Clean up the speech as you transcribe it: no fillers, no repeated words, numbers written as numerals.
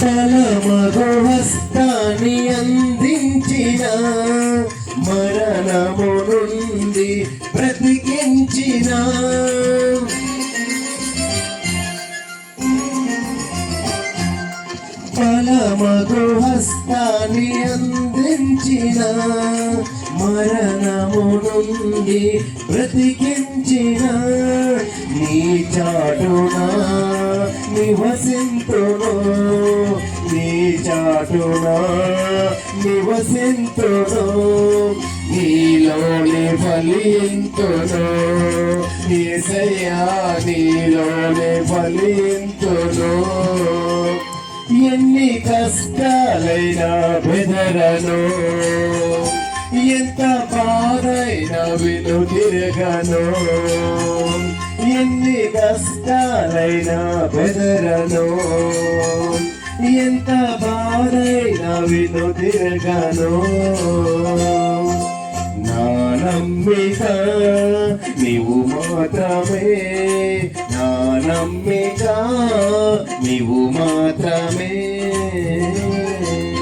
బలమగు హస్తాన్ని అందించిన, మరణము నుండి బ్రతికించిన, బలమగు హస్తాన్ని అందించిన, మరణము నుండి బ్రతికించిన, నీ చాటునా నివసింతును, నీ చాటునా నివసింతును, నీలోని ఫలింతును, యేసయ్యా నీలోని ఫలింతును. ఎన్ని కష్టాలైనా బెదరను, ఎంత బాధైనా వెనుతిరగను, ఎన్ని కష్టాలైనా బెదరను, ఎంత బాధైనా వెనుతిరగను. నా నమ్మిక నీవు మాత్రమే, నా నమ్మిక నీవు మాత్రమే.